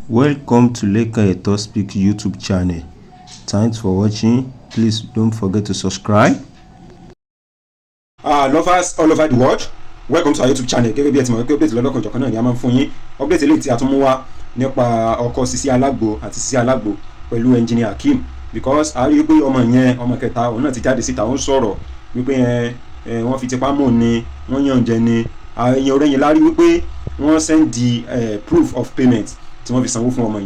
Welcome to Leka Eto Speak YouTube channel. Thanks for watching. Please don't forget to subscribe. Lovers all over the world, welcome to our YouTube channel. Gẹ́gẹ́ bí ẹ ti mọ̀ pé update lọ́lọ́kan ìjọ̀kan náà ni a máa ń fún yín. Update eléyìí tí a tún mú wá nípa ọkọ Sisi Alagbo àti Sisi Alagbo pẹ̀lú engineer Akeem, because a rí i pé ọmọ yẹn ọmọ kẹta òun náà ti jáde síta ó ń sọ̀rọ̀ wípé wọ́n fi tipá mọ́ ni wọ́n yàn jẹ ni ẹ̀yìn ọ̀rẹ́ yẹn lárí wípé wọ́n send the proof of payment tí wọ́n fi sanwó fún ọmọ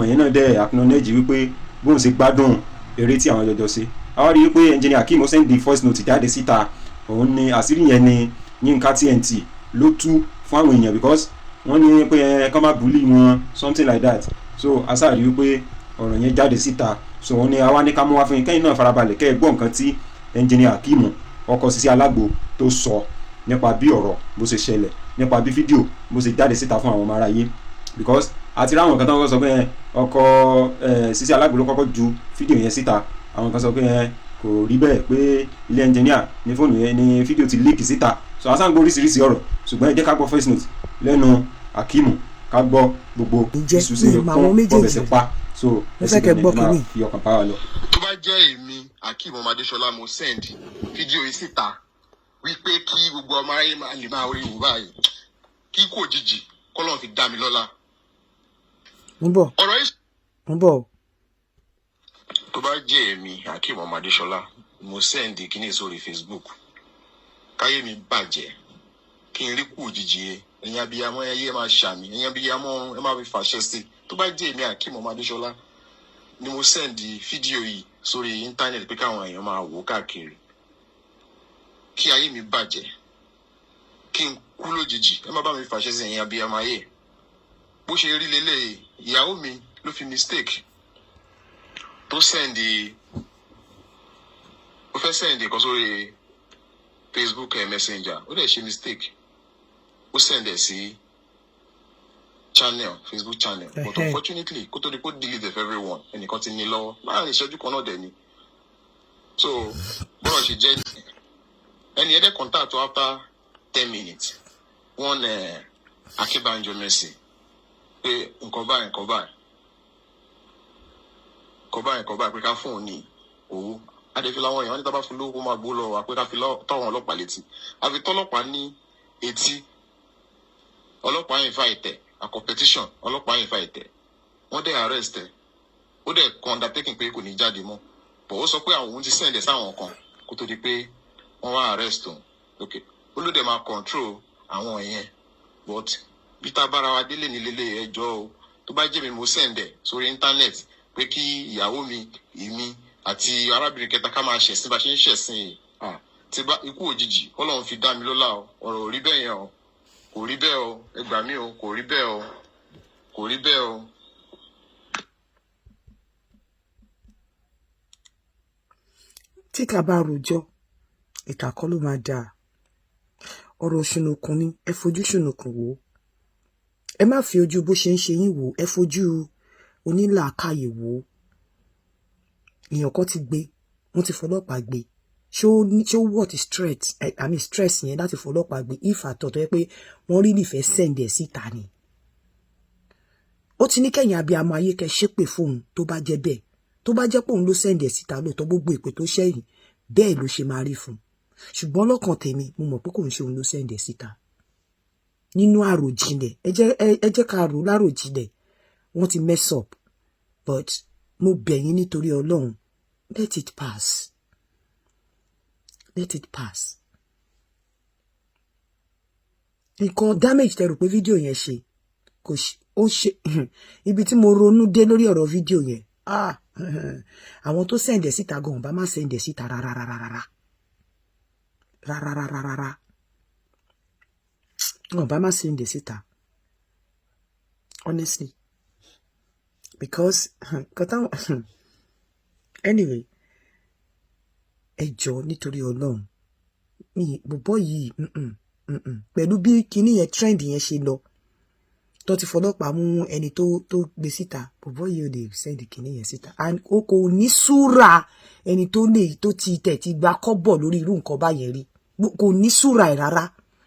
yẹn náà dẹ̀ acknowledge wípé bóun ṣe gbádùn eré tí àwọn jọjọ ṣe. A rí i pé engineer Akeem ó send the voice note jáde síta, òun ni àṣírí yẹn ni Yínká TNT ló tú fún àwọn èèyàn because wọ́n ní pé kọ́ máa bully wọn something like that. So aṣáàrí wípé ọ̀rọ̀ yẹn jáde síta, so wọ́n ní àwa ní ká mú wá fún yín kẹ́yìn náà farabalẹ̀ kẹ́ ẹ gbọ́ nǹkan tí engineer Akeem ọkọ Sisi Alagbo tó sọ nípa bí ọ̀rọ̀ bó ṣe ṣẹlẹ̀, nípa bí fídíò bó ṣe jáde síta fún àwọn ọmọ aráyé, because àti ráwọn kan tó ń sọ pé ọkọ Sisi Alagbo ló kọ́kọ́ ju fídíò yẹn síta, àwọn kan sọ pé kò rí bẹ́ẹ̀ pé ilé ẹnjìníà ní fóònù yẹn ní fídíò ti líìkì síta. So asáǹgbó oríṣiríṣi ọ̀rọ̀, ṣùgbọ́n ẹ jẹ́ ká gbọ́ voice note lẹ́nu Akeem, ká gbọ́ gbogbo ìṣúṣe ọbẹ̀ sí pa. So ẹsẹ̀ kẹ́ gbọ́ kínní fi ọkàn bá wa lọ. Tó bá jẹ́ èmi Akeem Adéṣọlá mo send fídíò yìí síta wípé kí gbogbo ọmọ ayé lè máa rí ìwò báyìí, kí kò jìjì kọ́lọ́n fi dá mi lọ́lá. Ọ̀rọ̀ yìí. Tó bá jẹ́ èmi Akeem Adéṣọlá mo send kíní sórí Facebook, káyé mi bàjẹ́ kí n rí kú òjijì ẹ̀yin abiyamọ ẹyẹ máa ṣàmì, ẹ̀yin abiyamọ ẹ máa fi fàṣẹ sí. Tó bá jẹ́ èmi Akeem Adéṣọlá ni mo send fídíò yìí sórí íńtánẹ́ẹ̀tì pé káwọn èèyàn máa wò káàkiri, kí ayé mi bàjẹ́ kí n kú lójijì, ẹ má bá mi fàṣẹ sí ẹ̀yin abiyamọ ayé. Bó ṣe rí lélẹ̀, ìyàwó mi ló fi mistake tó fẹ́ send kan sórí Facebook messenger, ó dẹ̀ ṣe mistake ó send ẹ̀ sí Facebook channel, but unfortunately kó tó di kó delete for everyone ẹnìkan ti ní lọ́wọ́ láàrin ìṣẹ́jú kan náà dẹ̀ ni. So bọ́rọ̀ ṣe jẹ́ ẹni ẹ̀dẹ̀ contact to after 10 minutes one Akínbánjọ Mercy pé nǹkan báyìí pé ká fún òun ní owó adéfi láwọn èèyàn ní tábà fún lówó máa gbó lọ wá pé ká fi tọ́wọ́n ọlọ́pàá létí, àfi tọ́lọ́pàá ní etí, ọlọ́pàá yìí fa ìtẹ̀ a competition, ọlọ́pàá yìí fa ìtẹ̀ wọ́n dẹ̀ arrest ẹ̀, ó dẹ̀ kọ́ undertaking pé kò ní jáde mọ́, bọ̀ ó sọ pé àwọn òun ti send ẹ̀ sáwọn kan kó tó di pé wọ́n wá arrest òun. Ok, ó ló dẹ̀ máa control àwọn yẹn, but bí tá a bára wa délé ní lélẹ̀ ẹjọ́ o, tó bá jẹ́ mi mo send ẹ̀ sórí internet pé kí ìyàwó mi èmi àti arábìnrin kẹta ká máa ṣẹ̀sìn bá ṣe ń ṣẹ̀sìn yìí, tí bá ikú òjijì Ọlọ́run fi dá mi lọ́lá o, ọ̀rọ̀ ò rí bẹ́ẹ̀ yẹn o, kò rí bẹ́ẹ̀ o, ẹ gbà mí o, kò rí bẹ́ẹ̀ o, kò rí bẹ́ẹ̀ o. Tí ká bá rojọ́ ìkà kọ́ ló máa dáa, ọ̀rọ̀ ṣùnùkùn ni, ẹ fojú ṣùnùkùn wò ó, ẹ má fi ojú bó ṣe ń ṣe yín wò, ẹ fojú onílàákàyè wò ó. Èèyàn kan ti gbé, wọ́n ti fọlọ́pàá gbé, ṣó what stress yẹn láti fọlọ́pàá gbé if àtọ̀ tó yẹ pé wọ́n rí nífẹ̀ẹ́ send ẹ̀ síta ni. Ó ti ní kẹ́yìn abiyamọ ayé kẹ́ ṣépè fóun tó bá jẹ́ bẹ́ẹ̀, tó bá jẹ́ pé òun ló send ẹ̀ síta lóòótọ́ gbogbo ìpè tó ṣẹ́yìn bẹ́ẹ̀ ló ṣe máa rí fún un, ṣùgbọ́n lọ́kàn tèmi mo mọ̀ pé kò ń ṣe òun ló send ẹ̀ síta. Nínú àròjinlẹ̀ ẹ jẹ́ ká rò láròjinlẹ̀, wọ́n ti mess up, but mo bẹ̀ yín nítorí Ọlọ́run, let it pass. Nǹkan damage tẹ́ rò pé fídíò yẹn ṣe kò ṣe, ó ṣe ibi tí mo ronú dé lórí ọ̀rọ̀ fídíò yẹn, àwọn tó send ẹ̀ síta gan bá má send ẹ̀ síta rárá wọn bá má send ẹ̀ síta honestly, because anyway ẹ jọ̀ọ́ nítorí Ọlọ́run bọ̀bọ́ yìí pẹ̀lú bí kinní yẹn trend yẹn ṣe lọ tó ti fọlọ́pàá mú ẹni tó gbé síta, bọ̀bọ́ yìí ò lè send kinní yẹn síta, and o kò ní súra ẹni tó ti tẹ̀ ti gba kọ́bọ̀ lórí irú nǹkan báyẹn rí, kò ní súra ẹ̀ rárá,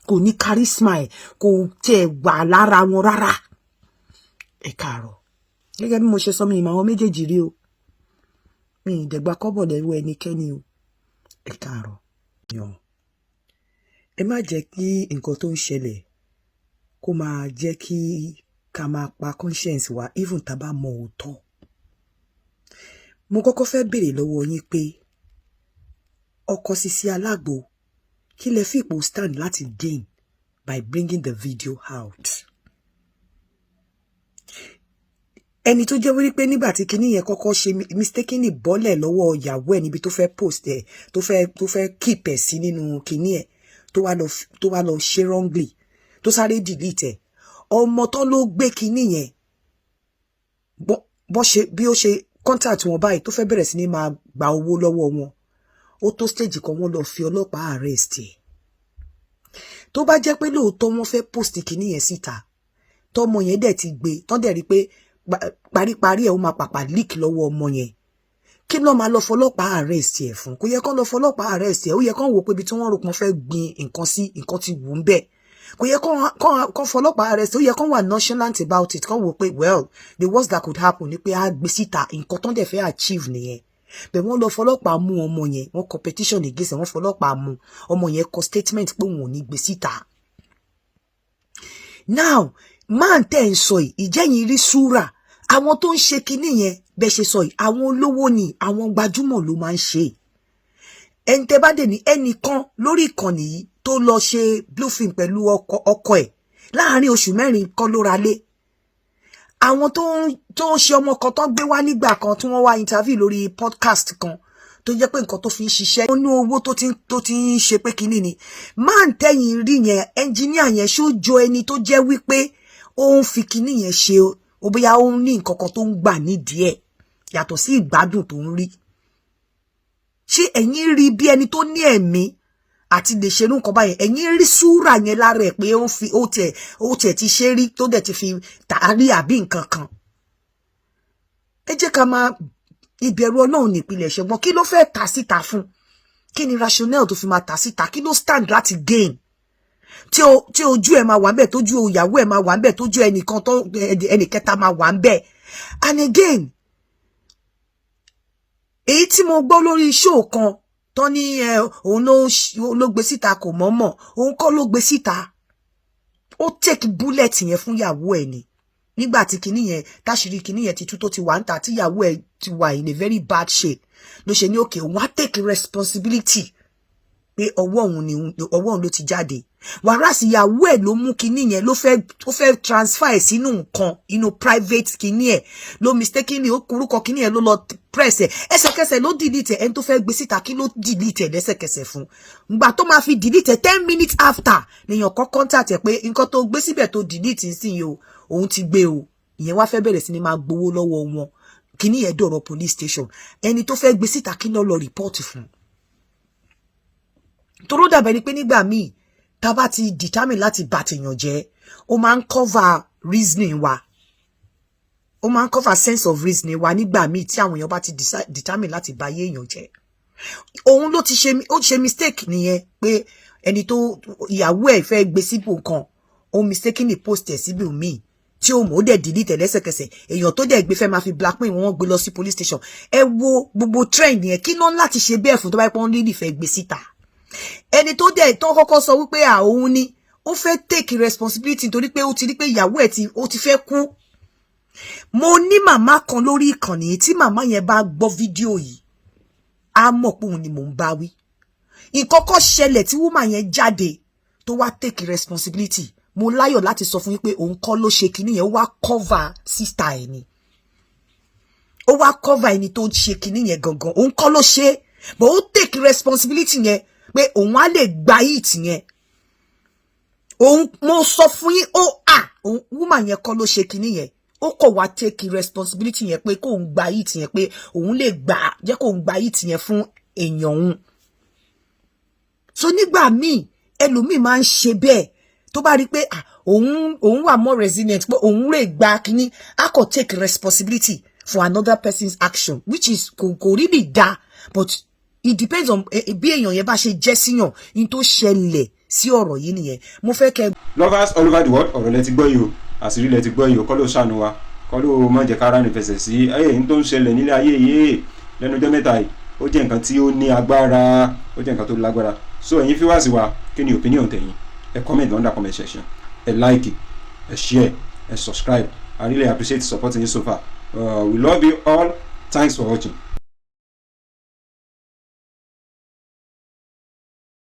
kò ní charisma ẹ̀, kò tẹ̀ wà lára wọn rárá. ẹ káàárọ̀. Gẹ́gẹ́ bí mo ṣe sọ, mi ìmọ̀ àwọn méjèèjì rí o, mi ìdẹ̀gbà kọ́bọ̀ lẹ́rú ẹnikẹ́ni o. Ẹ káàárọ̀. Ẹ má jẹ́ kí nǹkan tó ń ṣẹlẹ̀ kó máa jẹ́ kí ká máa pa conscience wa even tá bá mọ òótọ́. Mo kọ́kọ́ fẹ́ béèrè lọ́wọ́ yín pé ọkọ Sisi Alagbo kí lẹ fi ipò stand láti gain by bringing the video out. Ẹni tó jẹ́ wípé nígbà tí kinní yẹn kọ́kọ́ ṣe mistakenly bọ́lẹ̀ lọ́wọ́ ìyàwó ẹ̀ níbi tó fẹ́ post ẹ̀ tó fẹ́ keep ẹ̀ sí nínú kinní ẹ̀ tó wá lọ ṣe wrongly tó sáré delete ẹ̀. Ọmọ tó ló gbé kinní yẹn bí ó ṣe contact wọn báyìí tó fẹ́ bẹ̀rẹ̀ sí ní máa gba owó lọ́wọ́ wọn, ó tó stage kan wọ́n lọ fi ọlọ́pàá arrest ẹ̀. Tó bá jẹ́ pé lóòótọ́ wọ́n fẹ́ post kinní yẹn síta tọ́mọ yẹn dẹ̀ ti gbé tán dẹ̀ rí pé paríparí ẹ̀ ó máa pàpà leak lọ́wọ́ ọmọ yẹn, kí ló máa lọ fọlọ́pàá arrest ẹ̀ fún? Kò yẹ kán lọ fọlọ́pàá arrest ẹ̀, ó yẹ kán wò pé ibi tí wọ́n rò pé wọ́n fẹ́ gbin nǹkan sí nǹkan ti wù ú bẹ́ẹ̀. Kò yẹ kán fọlọ́pàá arrest ẹ̀, ó yẹ kán wà nonchalant about it, kán wò pé well the worst that could happen ni pé á gbé síta nǹkan tán dẹ̀ fẹ́ achieve nìyẹn. Bẹ̀ wọ́n lọ fọlọ́pàá mú ọmọ yẹn, wọ́n competition against ẹ̀, wọ́n fọlọ́pàá mú ọmọ yẹn kọ statement pé òun ò ní gbé síta. Now máa tẹ̀ ń sọ yìí, ìjẹ́yìn rí súrà àwọn tó ń ṣe kinní yẹn bẹ́ẹ̀ ṣe sọ yìí, àwọn olówó ni àwọn gbajúmọ̀ ló máa ń ṣe. Ẹni tẹ́ bá dé ní ẹnìkan lórí ìkànnì yìí tó lọ ṣe blue film pẹ̀lú ọkọ ẹ̀ láàárín oṣù 4 kan ló ra lé. Àwọn tó ń ṣe ọmọ kan tó gbé wá nígbà kan tí wọ́n wá interview lórí podcast kan tó jẹ́ pé nǹkan tó fi ń ṣiṣẹ́ ó ní owó tó ti ń ṣe pé kinní ni. máa ń tẹ́yìn rí yẹn engineer yẹn ṣó jọ ẹni tó jẹ́ wípé ó ń fi kinní yẹn ṣe ó bóyá ó ní nǹkan kan tó ń gbà nídìí ẹ̀ yàtọ̀ sí ìgbádùn tó ń rí. Ṣé ẹ̀yin rí bí ẹni tó ní ẹ̀mí àti lè ṣerú nǹkan báyẹn? Ẹ̀yin rí súrà yẹn lára ẹ̀ pé ó tiẹ̀ ti ṣe rí tó dẹ̀ ti fi tààrí àbí nǹkan kan. Ẹ jẹ́ ká máa ìbẹ̀rù Ọlọ́run nípìnlẹ̀ ṣùgbọ́n kí ló fẹ́ tà síta fún? Kí ni rationale tó fi máa tà síta? Kí ló stand láti gain? Tí ojú ẹ̀ máa wà ńbẹ̀, tójú ìyàwó ẹ̀ máa wà ńbẹ̀, tójú ẹnìkan tó ẹnìkẹta máa wà ńbẹ̀. And again, èyí tí mo gbọ́ lórí show kan tó ní òun ló gbé síta kò mọ̀ọ́mọ̀, òun kọ́ ló gbé síta. Ó take bullet yẹn fún ìyàwó ẹ̀ ni. Nígbà tí kinní yẹn táṣìírí kinní yẹn ti tú tó ti wà ń ta tí ìyàwó ẹ̀ ti wà in a very bad shape ló ṣe ní òkè òun á take responsibility pé ọwọ́ òun ló ti jáde. Whereas ìyàwó ẹ̀ ló mú kinní yẹn ó fẹ́ transfer ẹ̀ sínú nǹkan inú private kinní ẹ̀ ló mistakenly ó kurúkọ kinní ẹ̀ ló lọ press ẹ̀ ẹsẹ̀kẹsẹ̀ ló delete ẹ̀ ẹni tó fẹ́ gbé síta kí ló delete ẹ̀ lẹ́sẹ̀kẹsẹ̀ fún. Ìgbà tó máa fi delete ẹ̀ 10 minutes after nìyàn kan contact ẹ̀ pé nǹkan tó gbé síbẹ̀ tó delete nísìnyí o òun ti gbé o. Ìyẹn wá fẹ́ bẹ̀rẹ̀ sí ni máa gbowó lọ́wọ́ wọn. Kinní yẹn dọ̀rọ̀ police station, ẹni tó fẹ́ gbé síta kí ló lọ report fún. Toró dàbẹ̀ ni pé nígbà míì tá bá ti determine láti bà tèèyàn jẹ́ ó máa ń cover reasoning wa, ó máa ń cover sense of reasoning wa nígbà míì tí àwọn èèyàn bá ti determine láti bà ayé èèyàn jẹ́. Òun ló ti ṣe mistake nìyẹn pé ẹni tó ìyàwó ẹ̀ fẹ́ gbé síbò kan ó mistakenly post ẹ̀ síbò míì tí ó mọ̀ ó dẹ̀ delete lẹ́sẹ̀kẹsẹ̀ èèyàn tó dẹ̀ gbé fẹ́ máa fi blackmail wọ́n gbé lọ sí police station. Ẹ wo gbogbo trend yẹn kí náà láti ṣe bẹ́ẹ̀ fún tó bá yẹ pé wọ́n lè fẹ́ gbé síta. Ẹni tó dẹ̀ tó kọ́kọ́ sọ wípé òun ni ó fẹ́ take responsibility nítorí pé ó ti rí pé ìyàwó ẹ̀ ó ti fẹ́ kú. Mo ní màmá kan lórí ìkànnì tí màmá yẹn bá gbọ́ fídíò yìí á mọ̀ pé òun ni mò ń bá wí. Nǹkan kan ṣẹlẹ̀ tí woman yẹn jáde tó wá take responsibility. Mo láyọ̀ láti sọ fún yín pé òun kọ́ ló ṣe kinní yẹn ó wá cover sister ẹ̀ ni. Ó wá cover ẹni tó ṣe kinní yẹn gangan òun kọ́ ló ṣe but ó take responsibility yẹn pé òun á lè gba it yẹn. Òun mo sọ fún yín òun woman yẹn kọ́ ló ṣe kinní yẹn ó kọ̀ wá take responsibility yẹn pé kóun gba it yẹn pé òun lè gbà jẹ́ kóun gba it yẹn fún èèyàn òun. So nígbà míì ẹlòmíì máa ń ṣe bẹ́ẹ̀ tó bá rí pé òun wà more resilient pé òun lè gba kinní á kò take responsibility for another person's action which is kò really da but it depends on bí èèyàn yẹn bá ṣe jẹ́ síyàn in tó ṣẹlẹ̀ sí ọ̀rọ̀ yìí nìyẹn. Mo fẹ́ kẹ́. Lovers all over the world ọ̀rọ̀ lẹ ti gbọ́ yìí o àṣírí lẹ ti gbọ́ yìí o kọ́ ló ṣàánú wa kọ́ ló má jẹ́ kára ní fẹsẹ̀ sí ẹ̀yìn tó ń ṣẹlẹ̀ nílé ayé yìí lẹ́nu ọjọ́ mẹ́ta yìí ó jẹ́ nǹkan tí ó ní agbára ó jẹ́ nǹkan tó lágbára. So ẹ̀yin viewers wa kí ni opinion tẹ̀yin? Ẹ comment under comment section, ẹ like, ẹ share, ẹ subscribe. I really appreciate supporting you so far. We love you all. Thanks for watching.